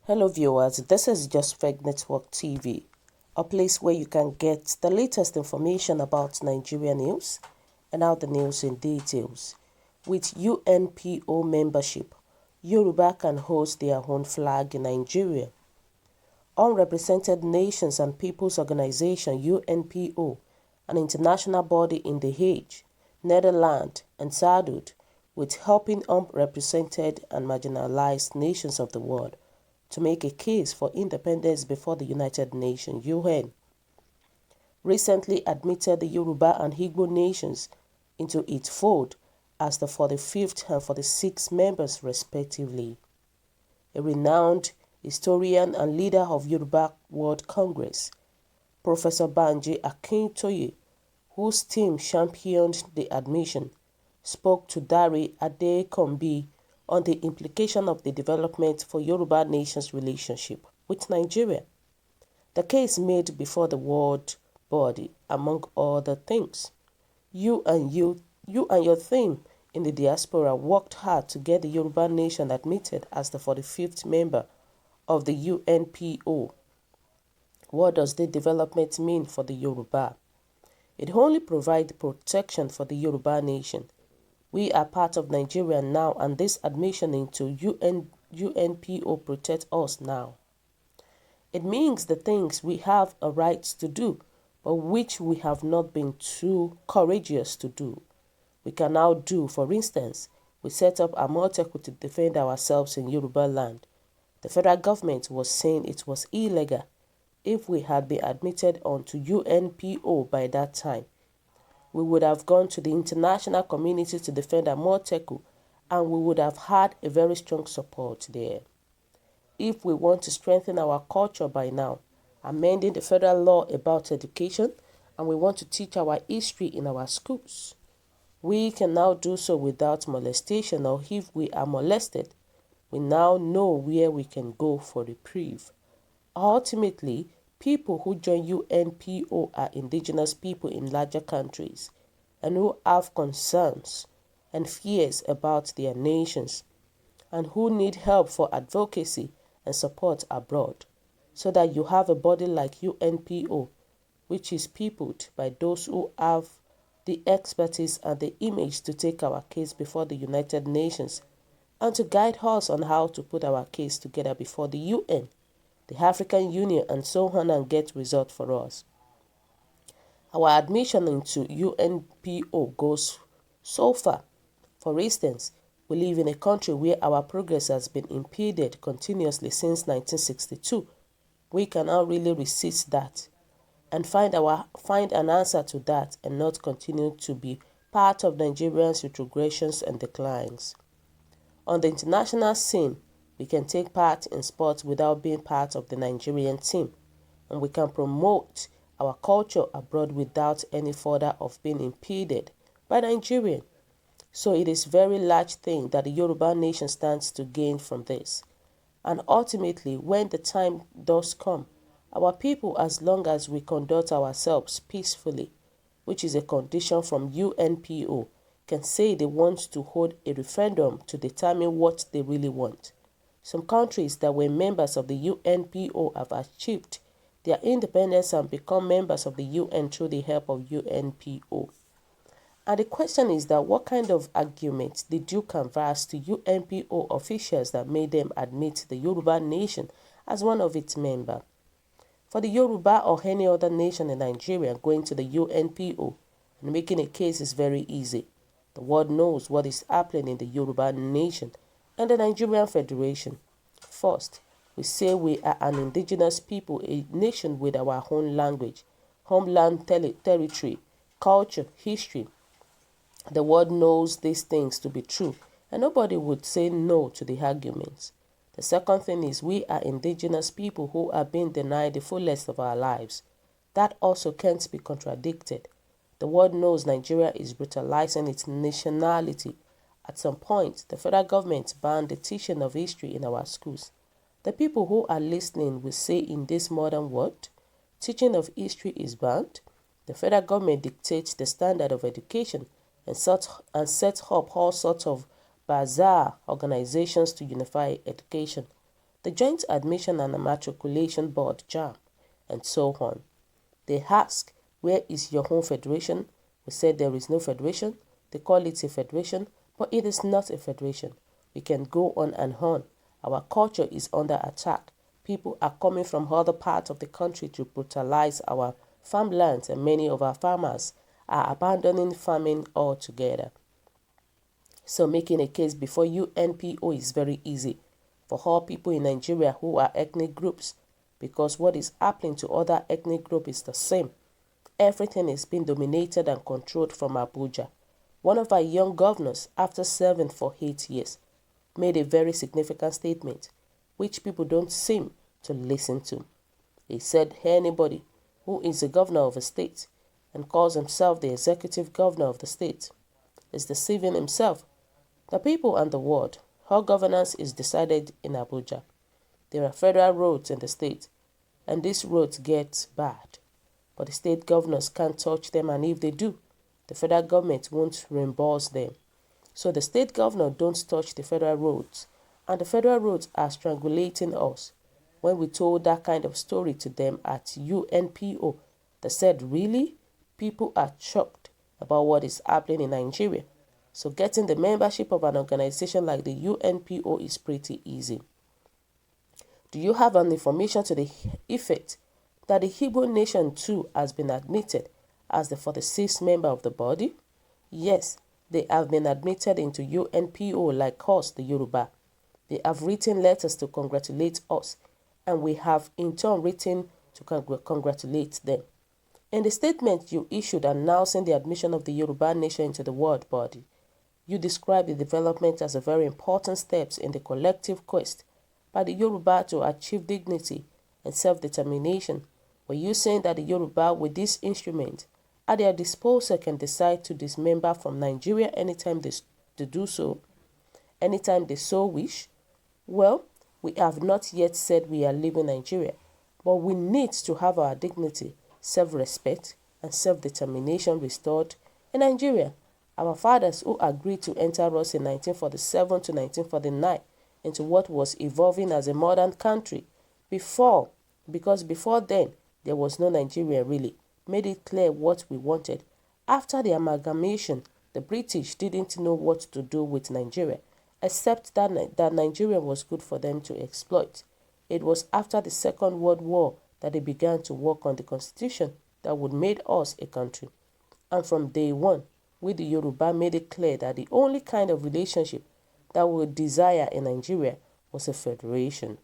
Hello viewers, this is Just Fake Network TV, a place where you can get the latest information about Nigerian news and how the news in details. With UNPO membership, Yoruba can host their own flag in Nigeria. Unrepresented Nations and Peoples Organization UNPO, an international body in The Hague, Netherlands and Saudi, with helping unrepresented and marginalized nations of the world to make a case for independence before the United Nations (UN), recently admitted the Yoruba and Igbo nations into its fold as the 45th and 46th members respectively. A renowned historian and leader of Yoruba World Congress, Professor Banji Akintoye, whose team championed the admission, spoke to Dare Adekombi on the implication of the development for Yoruba nation's relationship with Nigeria. The case made before the world body, among other things. You and your team in the diaspora worked hard to get the Yoruba nation admitted as the 45th member of the UNPO. What does the development mean for the Yoruba? It only provides protection for the Yoruba nation. We are part of Nigeria now, and this admission into UNPO protects us now. It means the things we have a right to do, but which we have not been too courageous to do, we can now do. For instance, we set up a Amotekun to defend ourselves in Yoruba land. The federal government was saying it was illegal. If we had been admitted onto UNPO by that time, we would have gone to the international community to defend Amotekun, and we would have had a very strong support there. If we want to strengthen our culture by now, amending the federal law about education, and we want to teach our history in our schools, we can now do so without molestation, or if we are molested, we now know where we can go for reprieve. Ultimately, people who join UNPO are indigenous people in larger countries and who have concerns and fears about their nations and who need help for advocacy and support abroad, so that you have a body like UNPO, which is peopled by those who have the expertise and the image to take our case before the United Nations and to guide us on how to put our case together before the UN, the African Union, and so on, and get results for us. Our admission into UNPO goes so far. For instance, we live in a country where our progress has been impeded continuously since 1962. We can now really resist that and find an answer to that, and not continue to be part of Nigerians' retrogressions and declines. On the international scene, we can take part in sports without being part of the Nigerian team, and we can promote our culture abroad without any further of being impeded by Nigeria. So it is a very large thing that the Yoruba nation stands to gain from this. And ultimately, when the time does come, our people, as long as we conduct ourselves peacefully, which is a condition from UNPO, can say they want to hold a referendum to determine what they really want. Some countries that were members of the UNPO have achieved their independence and become members of the UN through the help of UNPO. And the question is that what kind of arguments did you canvass to UNPO officials that made them admit the Yoruba nation as one of its members? For the Yoruba or any other nation in Nigeria going to the UNPO and making a case is very easy. The world knows what is happening in the Yoruba nation and the Nigerian Federation. First, we say we are an indigenous people, a nation with our own language, homeland, territory, culture, history. The world knows these things to be true, and nobody would say no to the arguments. The second thing is we are indigenous people who are being denied the fullest of our lives. That also can't be contradicted. The world knows Nigeria is brutalizing its nationality. At some point, the federal government banned the teaching of history in our schools. The people who are listening will say in this modern world, teaching of history is banned. The federal government dictates the standard of education and sets up all sorts of bazaar organizations to unify education. the Joint Admission and Matriculation Board (JAM), and so on. They ask, where is your home federation? We said there is no federation. They call it a federation, but it is not a federation. We can go on and on. Our culture is under attack. People are coming from other parts of the country to brutalize our farmlands, and many of our farmers are abandoning farming altogether. So making a case before UNPO is very easy for all people in Nigeria who are ethnic groups, because what is happening to other ethnic groups is the same. Everything is being dominated and controlled from Abuja. One of our young governors, after serving for 8 years, made a very significant statement, which people don't seem to listen to. He said anybody who is the governor of a state and calls himself the executive governor of the state is deceiving himself. The people and the world, how governance is decided in Abuja. There are federal roads in the state, and these roads get bad. But the state governors can't touch them, and if they do, the federal government won't reimburse them. So the state governor don't touch the federal roads, and the federal roads are strangulating us. When we told that kind of story to them at UNPO, they said, really? People are shocked about what is happening in Nigeria. So getting the membership of an organization like the UNPO is pretty easy. Do you have an information to the effect that the Igbo nation too has been admitted as the 46th member of the body? Yes, they have been admitted into UNPO like us, the Yoruba. They have written letters to congratulate us, and we have in turn written to congratulate them. In the statement you issued announcing the admission of the Yoruba nation into the world body, you described the development as a very important steps in the collective quest by the Yoruba to achieve dignity and self-determination. Were you saying that the Yoruba with this instrument at their disposal can decide to dismember from Nigeria anytime they do so, anytime they so wish? Well, we have not yet said we are leaving Nigeria, but we need to have our dignity, self-respect, and self-determination restored in Nigeria. Our fathers who agreed to enter us in 1947 to 1949 into what was evolving as a modern country because before then there was no Nigeria really, made it clear what we wanted. After the amalgamation, the British didn't know what to do with Nigeria, except that Nigeria was good for them to exploit. It was after the Second World War that they began to work on the constitution that would make us a country. And from day one, we the Yoruba made it clear that the only kind of relationship that we would desire in Nigeria was a federation.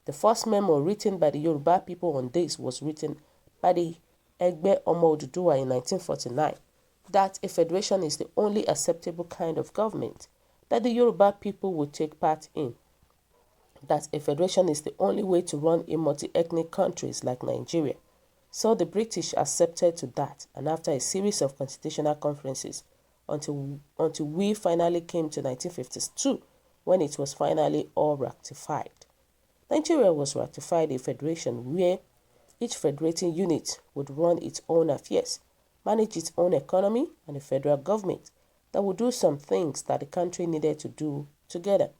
The first memo written by the Yoruba people on this was written by the Egbe Omo Oduduwa in 1949, that a federation is the only acceptable kind of government that the Yoruba people would take part in, that a federation is the only way to run a multi-ethnic countries like Nigeria. So the British accepted to that, and after a series of constitutional conferences, until we finally came to 1952, when it was finally all ratified. Nigeria was ratified a federation where each federating unit would run its own affairs, manage its own economy, and a federal government that would do some things that the country needed to do together.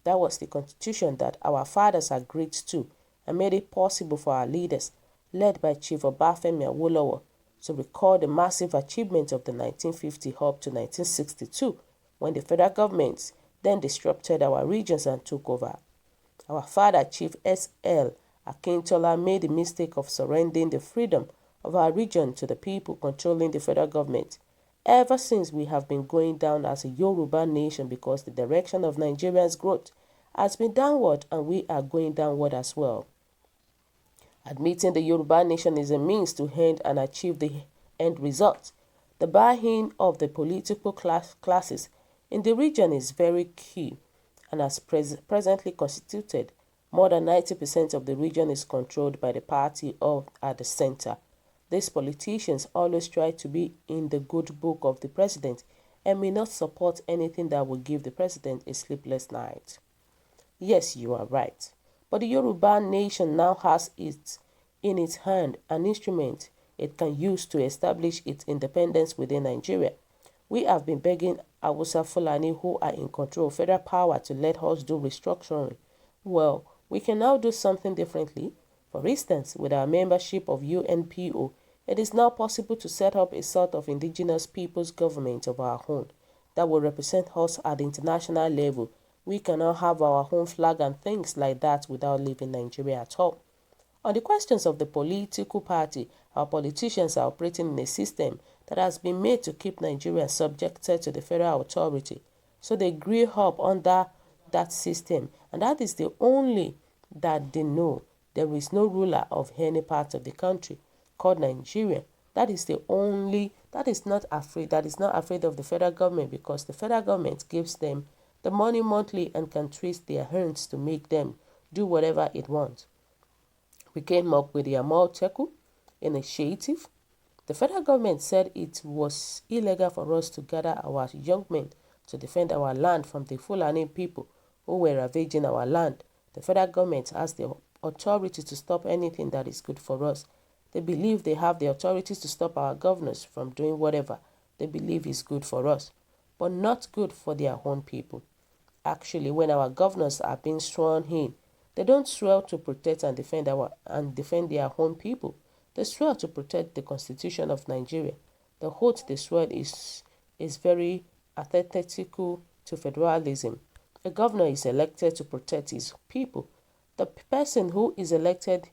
That was the constitution that our fathers agreed to and made it possible for our leaders, led by Chief Obafemi Awolowo, to record the massive achievements of the 1950 up to 1962, when the federal government then disrupted our regions and took over. Our father, Chief S.L. Akintola, made the mistake of surrendering the freedom of our region to the people controlling the federal government. Ever since, we have been going down as a Yoruba nation because the direction of Nigeria's growth has been downward, and we are going downward as well. Admitting the Yoruba nation is a means to end and achieve the end result. The buy-in of the political classes in the region is very key, and as presently constituted, more than 90% of the region is controlled by the party at the center. These politicians always try to be in the good book of the president and may not support anything that will give the president a sleepless night. Yes, you are right. But the Yoruba nation now has in its hand an instrument it can use to establish its independence within Nigeria. We have been begging Hausa Fulani, who are in control of federal power, to let us do restructuring. Well, We can now do something differently. For instance, with our membership of UNPO, it is now possible to set up a sort of indigenous people's government of our own that will represent us at the international level. We can now have our own flag and things like that without leaving Nigeria at all. On the questions of the political party, our politicians are operating in a system that has been made to keep Nigeria subjected to the federal authority. So they grew up under that system, and that is the only that they know. There is no ruler of any part of the country called Nigeria. That is the only, that is not afraid of the federal government, because the federal government gives them the money monthly and can twist their hands to make them do whatever it wants. We came up with the Amalteku initiative. The federal government said it was illegal for us to gather our young men to defend our land from the Fulani people who were ravaging our land. The federal government has the authority to stop anything that is good for us. They believe they have the authority to stop our governors from doing whatever they believe is good for us, but not good for their own people. Actually, when our governors are being sworn in, they don't swear to protect and defend their own people. They swear to protect the Constitution of Nigeria. The oath they swear is very antithetical to federalism. A governor is elected to protect his people. The person who is elected,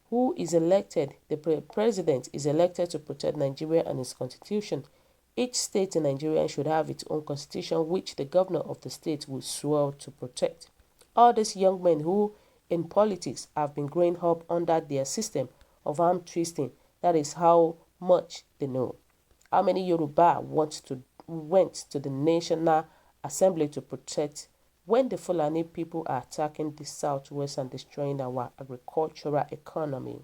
the president is elected to protect Nigeria and its constitution. Each state in Nigeria should have its own constitution, which the governor of the state will swear to protect. All these young men who, in politics, have been growing up under their system of arm twisting, that is how much they know. How many Yoruba went to the National Assembly to protect when the Fulani people are attacking the southwest and destroying our agricultural economy?